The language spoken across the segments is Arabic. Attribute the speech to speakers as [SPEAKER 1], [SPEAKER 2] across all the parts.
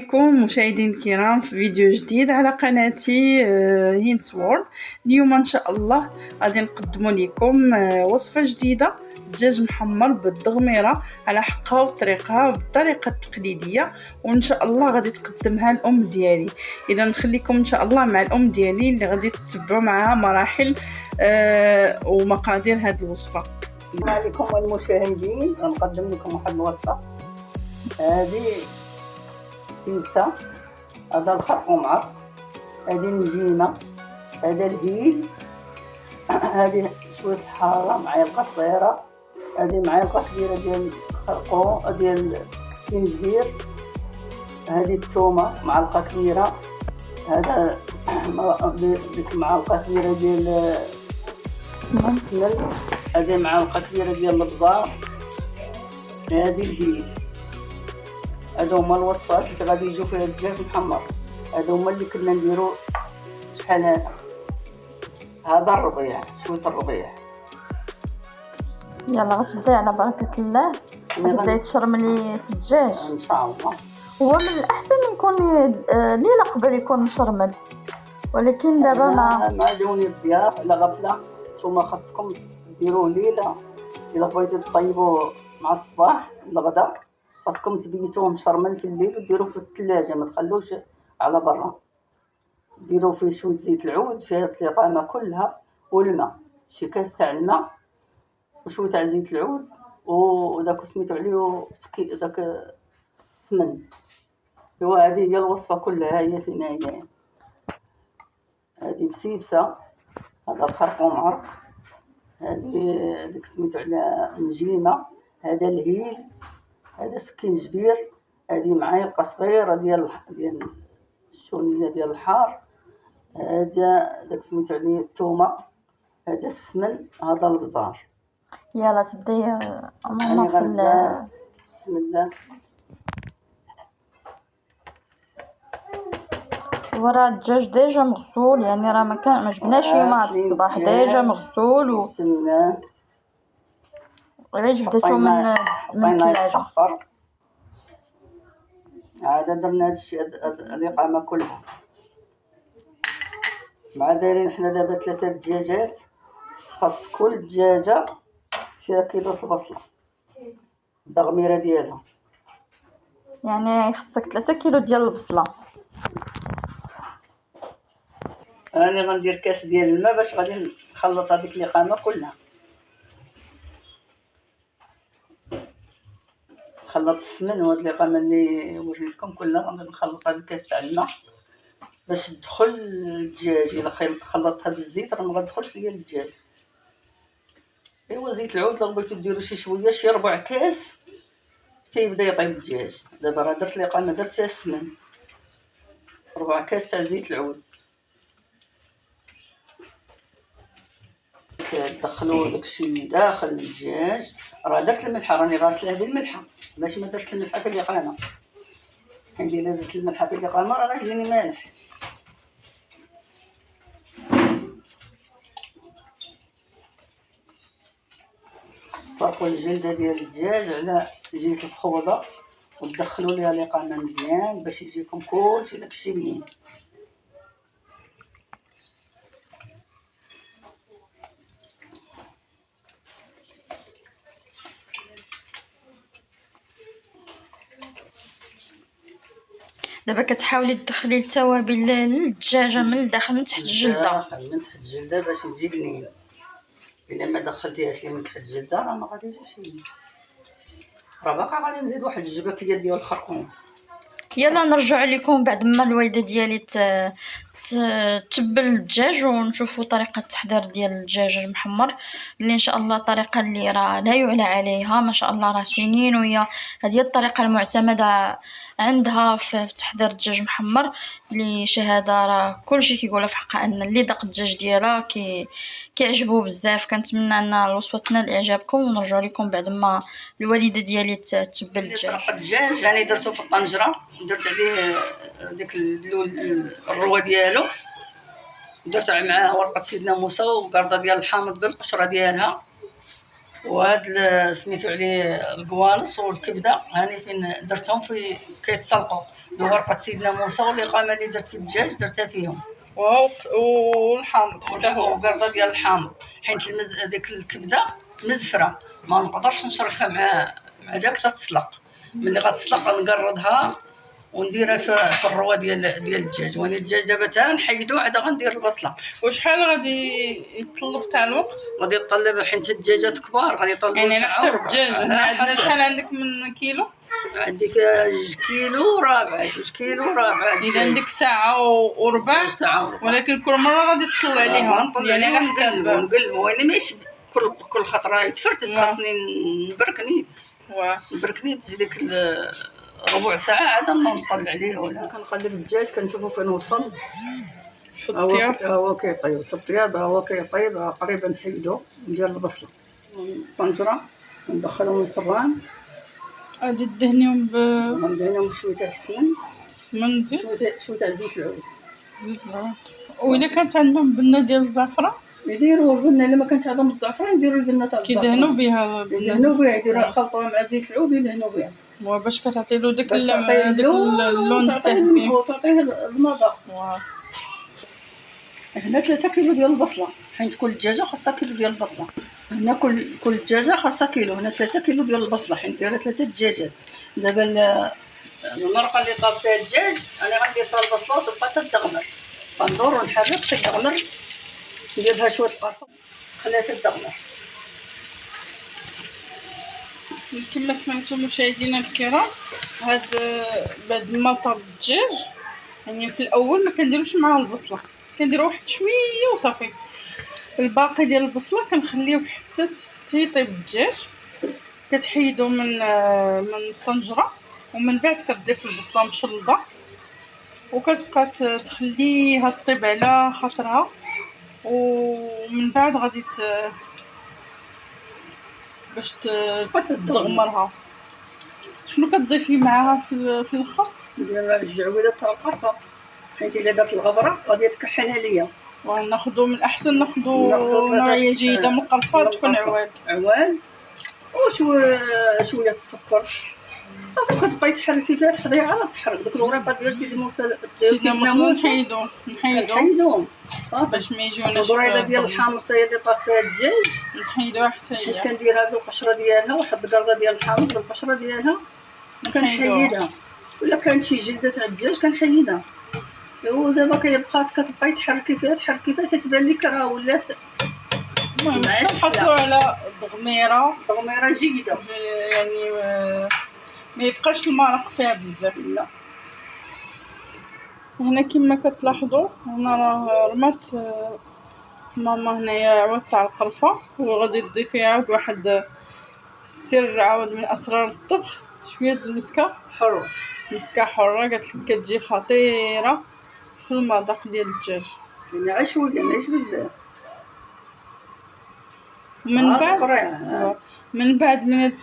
[SPEAKER 1] بكم مشاهدين الكرام في فيديو جديد على قناتي هينتس وورد. اليوم ان شاء الله غادي نقدم لكم وصفة جديدة، دجاج محمر بالضغميرة على حقها وطريقها بالطريقة التقليدية، وان شاء الله غادي تقدمها الام ديالي. اذا نخليكم ان شاء الله مع الام ديالي اللي غادي تتبعوا معها مراحل ومقادير هذه الوصفة.
[SPEAKER 2] السلام عليكم المشاهدين، غنقدم لكم واحد الوصفه. هذه سيبسه، هذا الخرق معر، هذه النجيمه، هذا الهيل، هذه شويه حاره، معلقه صغيره، هذه معلقه كبيره ديال الخرقوم ديال السكينجبير، هذه الثومه معلقه كبيره، هذا ديك معلقه كبيره ديال السمن، هذه معلقه كبيره ديال البزار، هذه الهيل. هادو هما الوصفات اللي غادي يجيو فيها الدجاج محمر. هادو هما اللي كنا نديرو شحال هذا الربيع، شويه الربيع.
[SPEAKER 3] يلا غتبداي على بركه الله، غتبداي تشرملي في الدجاج
[SPEAKER 2] ان شاء الله.
[SPEAKER 3] هو من الاحسن يكون ليله قبل يكون مشرمل، ولكن دابا
[SPEAKER 2] مع جوني الضياف على غفله، نتوما خاصكم ديروه ليله. الا بغيتو طيبوه مع الصباح الغدا خاصكم تبيتوه مشرمل في الليل وديروه في الثلاجه، ما تخلوش على برا. ديروا فيه شويه زيت العود، فيها الطليقامه كلها والماء، شي كاس تاع الماء وشويه تاع زيت العود وداك سميتو عليه داك السمن. ايوا هذه هي الوصفه كلها، هي فينا هي. هذه بسيبسه، هذا الخرق معر، هذه ديك سميتو على نجيمه، هذا الهيل، هذا سكينجبير، هذه معلقه صغيره ديال الشونيه ديال الحار، هذا داك سميتو عليه الثومه، هذا السمن، هذا البزار.
[SPEAKER 3] يلا تبداي
[SPEAKER 2] يعني غنبدا بسم الله.
[SPEAKER 3] ورا الدجاج ديجا مغسول، يعني راه ما جبناش اليوم هاد الصباح، ديجا مغسول
[SPEAKER 2] بسم الله.
[SPEAKER 3] غير جبداتو من الثلاجه.
[SPEAKER 2] هذا درنا هادشي الإقامة كلها، مع دايرين حنا دابا 3 دجاجات، خاص كل دجاجة فيها كيلو البصلة الضغميرة ديالها،
[SPEAKER 3] يعني خصك 3 كيلو ديال البصلة.
[SPEAKER 2] راني غندير كاس ديال الماء باش غادي نخلط هذيك الإقامة كلها. خلط السمن وهاد الإقامة اللي وريتكم كلها، غادي نخلط هاد الكاس تاع الماء باش تدخل الدجاج. الا خلطتها بالزيت راه ما غتدخلش ليا الدجاج. ايوا زيت العود لو بغيتو ديروا شي شويه، شي ربع كاس تيبدا يطيب الدجاج. دابا راه درت الإقامة، درت فيها السمن، ربع كاس تاع زيت العود. تدخلوا داكشي داخل الدجاج. راه درت الملحه، راني غاسلاه بالملحه، ماشي ما درت الملحه في الإقامة. حيت الا زدت الملحه في الإقامة راه غيجيني مالح. فرقوا الجلده ديال الدجاج على جهه الخوضه وتدخلوا ليها الإقامة مزيان باش يجيكم كلشي داكشي بنين.
[SPEAKER 3] دابا كتحاولي تدخلي التوابل للدجاجه من الداخل من تحت الجلده،
[SPEAKER 2] من تحت الجلده باش يجي بنين. الا ما دخلتيهاش لي من تحت الجلده راه ما غاديش يجي. راه باقا غادي نزيد واحد الجبكيه ديال الخرقوم.
[SPEAKER 3] يلا نرجع لكم بعد ما الوالده ديالي تبل الدجاج ونشوفوا طريقه التحضير ديال الدجاج المحمر، اللي ان شاء الله طريقه اللي راه لا يعلى عليها، ما شاء الله راه سنين وهي هذه الطريقه المعتمده عندها في تحضير الدجاج محمر، اللي شهاده راه كلشي كيقولها في حقها ان اللي داق الدجاج ديالها كيعجبو بزاف. كنتمنى ان الوصفه تنال اعجابكم، ونرجع لكم بعد ما الوالده ديالي تبل الدجاج.
[SPEAKER 2] الدجاج يعني درتو في الطنجره، درت عليه ديك الروه ديالو، درت معاه ورقه سيدنا موسى وقرده ديال الحامض بالقشره ديالها، وهاد سميتو عليه القوانص والكبده، هاني فين درتهم في كيتسلقوا. ورقة سيدنا موسى والإقامة اللي درت في الدجاج درتها فيهم.
[SPEAKER 1] واو. والحامض حتى هو.
[SPEAKER 2] وقرضة ديال الحامض، حيت هذيك الكبدة مزفرة ما نقدرش نشركها مع داك تتسلق. ملي غتسلق نقرضها ونديرها في الروه ديال الدجاج. وانا الدجاج دابا تا نحيدو عاد غندير البصله.
[SPEAKER 1] وشحال غادي يطلب تاع الوقت؟
[SPEAKER 2] غادي يطلب حيت الدجاجات كبار غادي يطلبوا
[SPEAKER 1] يعني على حسب
[SPEAKER 2] وربع.
[SPEAKER 1] الدجاج. هنا عندنا شحال عندك من كيلو؟
[SPEAKER 2] عندي فيها 2 كيلو رابع 2 كيلو رابع.
[SPEAKER 1] اذا عندك ساعه وربع.
[SPEAKER 2] ساعه وربع.
[SPEAKER 1] ولكن كل مره غادي تطلع عليها يعني على حسب.
[SPEAKER 2] نقلبوا انا ماشي كل خطره يتفرتت. خاصني نبرك نيت. نبرك نيت ديك ربع ساعه عاد نطلع عليه. ولا كنقلب الدجاج كنشوفو فين وصل.
[SPEAKER 1] في الطياب
[SPEAKER 2] هو كيطيب في الطياب. هو كيطيب قريبا نحيدو. ندير البصله طنجره وندخلهم الفران.
[SPEAKER 1] غادي دهنيهم
[SPEAKER 2] ندهنهم بشويه تاع السمن.
[SPEAKER 1] السمن زيت.
[SPEAKER 2] شويه تاع زيت العود.
[SPEAKER 1] زيت العود. وإلا كانت عندهم بنه ديال الزعفران
[SPEAKER 2] يديروا البنه. الا ما كانش عندهم الزعفران يديروا البنه تاع الزعفران.
[SPEAKER 1] كيدهنوا بها.
[SPEAKER 2] يديروها يخلطوها مع زيت العود ويدهنوا بها.
[SPEAKER 1] باش كتعطي له داك اللون الذهبي
[SPEAKER 2] وتعطيه المذاق. هنا 3 كيلو ديال البصله، حيت كل دجاجه خاصها كيلو ديال البصله. هنا كل دجاجه خاصها كيلو. هنا 3 كيلو ديال البصله حيت دايره 3 دجاجات. دابا المرقه اللي طاب فيها الدجاج انا غندير فيها البصله وتبقى تدغمر. غندور ونحرك تدغمر. ندير لها شويه قرفه خليها تدغمر.
[SPEAKER 1] كما سمعتوا مشاهدينا الكرام، هاد بعد ما طاب الدجاج يعني في الاول ما كنديروش معاه البصله، كنديروا واحد شويه وصافي. الباقي ديال البصله كنخليوه حتى يطيب الدجاج. كتحيدو من الطنجره ومن بعد كتضيف البصله مشلضه وكتبقى تخليها طيب على خاطرها. ومن بعد غادي باش تغمرها. شنو كتضيفي معاها في الاخر؟
[SPEAKER 2] ندير الجعوده تاع القرفه، حيت الا درت الغبره غادي تكحلها ليا.
[SPEAKER 1] وناخذوا من الاحسن ناخذوا نوعيه جيده من القرفه تكون عوال شويه السكر صافي. كتبقاي تحركي فيها تحضيها على تحرك. دوك الوريقات ديال سيدي موسى نحيدوهم صافي باش ما يجيوناش.
[SPEAKER 2] البريده ديال الحامض حتى هي اللي طاف فيها الدجاج
[SPEAKER 1] نحيدوها حتى هي.
[SPEAKER 2] حيت كنديرها بالقشره ديالها. واحد القرده ديال الحامض بالقشره ديالها كنحيدها. ولا كانت شي جلده تاع الدجاج كنحيدها. ودابا كتبقاي تحركي فيها تتبان لك راه ولات.
[SPEAKER 1] المهم كنحصلوا على ضغميره
[SPEAKER 2] جيده
[SPEAKER 1] يعني ما يبقاش المرق فيها بزاف.
[SPEAKER 2] لا
[SPEAKER 1] هنا كما كتلاحظوا هنا راه رمات ماما هنايا عود تاع القرفه وغادي تضيفي عاود واحد السر عاود من اسرار الطبخ. شويه المسكه حره قالت لك كتجي خطيره في المذاق ديال الدجاج.
[SPEAKER 2] يعني عشويه ماشي بزاف.
[SPEAKER 1] من بعد من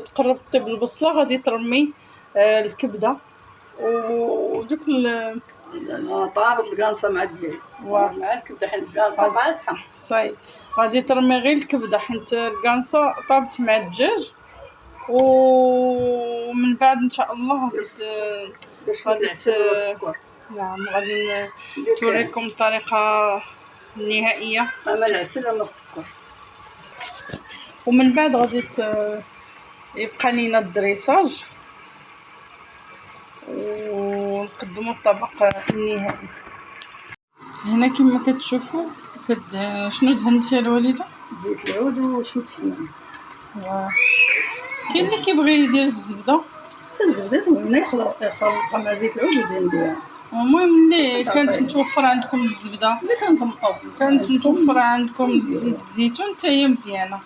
[SPEAKER 1] تقرب طيب البصله غادي ترمي الكبده ودوك
[SPEAKER 2] طابت القانصه مع الدجاج مع الكبده حيت القانصه قاصحه
[SPEAKER 1] صاي. غادي ترمي غير الكبده حيت القانصه طابت مع الدجاج. ومن بعد ان شاء الله نعم غادي نوريكم الطريقه النهائيه.
[SPEAKER 2] اما العسل اما السكر.
[SPEAKER 1] ومن بعد غادي يبقى لينا الدريساج ونقدموا الطبق النهائي. هنا كما كتشوفوا شنو دهنتي الوالده؟
[SPEAKER 2] زيت العود وشويه السمن.
[SPEAKER 1] كاين اللي كيبغي يدير الزبده.
[SPEAKER 2] الزبده زوينه يخلطها مع زيت العود يدهن بها.
[SPEAKER 1] المهم اللي كانت متوفره عندكم الزبده اللي كانت متوفره عندكم زيت الزيتون حتى هي مزيانه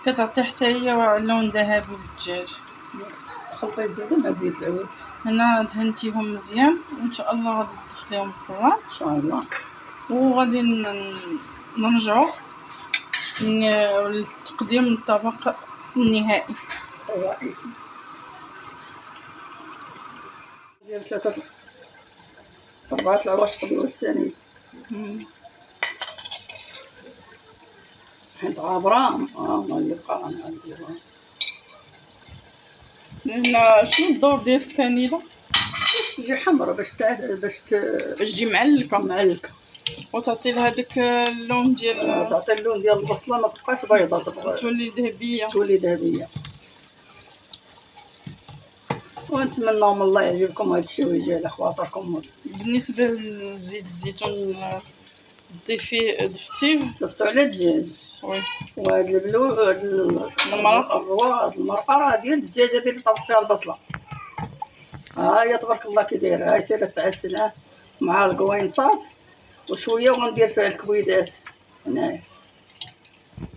[SPEAKER 1] كتعطي حتى هي لون ذهبي للدجاج.
[SPEAKER 2] خلطي الزبده مع زيت العود.
[SPEAKER 1] هنا دهنتيهم مزيان وان شاء الله غادي تدخليهم الفران
[SPEAKER 2] ان شاء الله.
[SPEAKER 1] وغادي نرجعوا لتقديم الطبق النهائي
[SPEAKER 2] الرئيسي ديال 3 4 العواشق ديال الثاني. حيت عابره ما اللي بقى غنديرها.
[SPEAKER 1] هنا شنو الدور ديال السنيده؟
[SPEAKER 2] تجي حمرا باش
[SPEAKER 1] تجي معلكة.
[SPEAKER 2] معلكة.
[SPEAKER 1] وتعطي لها داك اللون ديال
[SPEAKER 2] تعطي اللون ديال البصلة، ما تبقاش بيضة، تبقى
[SPEAKER 1] تولي ذهبية.
[SPEAKER 2] تولي ذهبية. ونتمنى من الله يعجبكم هذا الشيء ويجي على خواطركم.
[SPEAKER 1] بالنسبة لزيت الزيتون ضفتيه؟
[SPEAKER 2] ضفتو على الدجاج.
[SPEAKER 1] وي.
[SPEAKER 2] وهاد البلو هاد المرقة راه ديال الدجاجة اللي طبخت فيها البصلة. ها هي تبارك الله كي دايرة، هاي سير تعسلها مع القوينصات وشوية وغندير فيها الكبيدات هنايا.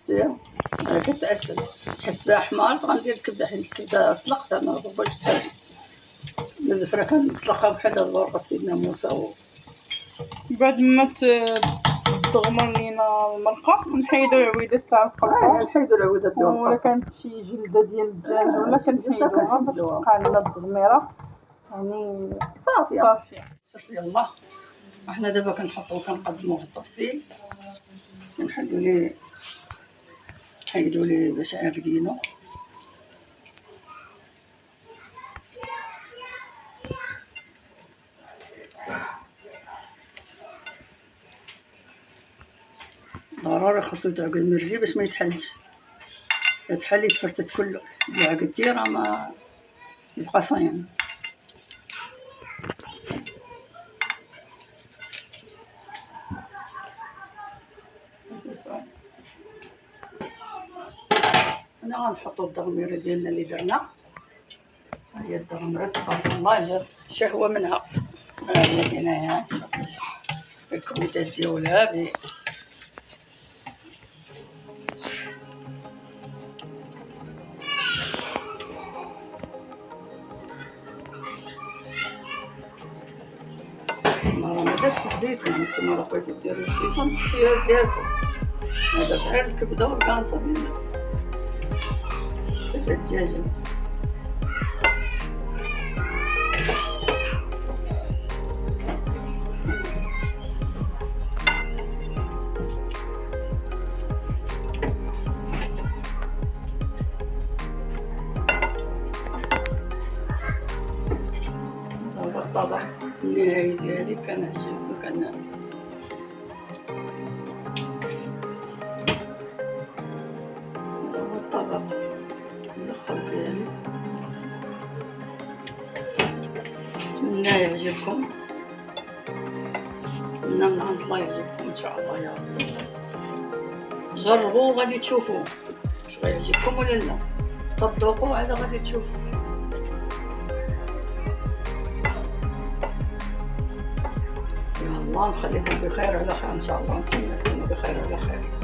[SPEAKER 2] شتيها ها كتعسل، حس بها حمارت غندير الكبدة سلقتها ما باش الزفرة كنسلقها بحال هاد الورقة سيدنا موسى.
[SPEAKER 1] بعد ما تغمر لينا المرقة نحيدو العويدات تاع القرفة.
[SPEAKER 2] نحيدو العويدات ديال
[SPEAKER 1] ولا كانت شي جلدة ديال الدجاج ولا كنحيدوها باش تبقى عندنا التغميرة يعني صافية.
[SPEAKER 2] صافي الله. احنا دابا كنقدمو في التفصيل. كنحيدو ليه باش عافدينو. ضروري خاصو يتعقد من الرجلي باش ما يتحلش. يتحل يتفرتت كله، إلا عقدتي راه ما يبقى صايم. هنا غنحطو الدغميرة ديالنا اللي درنا. ها هي الدغميرة تبارك الله جات شهوة منها. ها هي هنايا الكبيدات ديالها ما درتش الزيتون. نتوما راه بغيتو ديرو الزيتون اختيار ديالكم. هذا غير الكبده والكانصه ديالنا حتى الدجاجه. هذا الطبق النهائي ديالي كان عجبني. كان هو الطبق الاخر ديالي. نتمنى يعجبكم. نتمنى من عند الله يعجبكم ان شاء الله يا رب. جربوا غادي تشوفوا واش غيعجبكم ولا لا. طبقوا عاد غادي تشوفوا. يا الله نخليكم بخير على خير ان شاء الله. نتمنى تكونوا بخير على خير.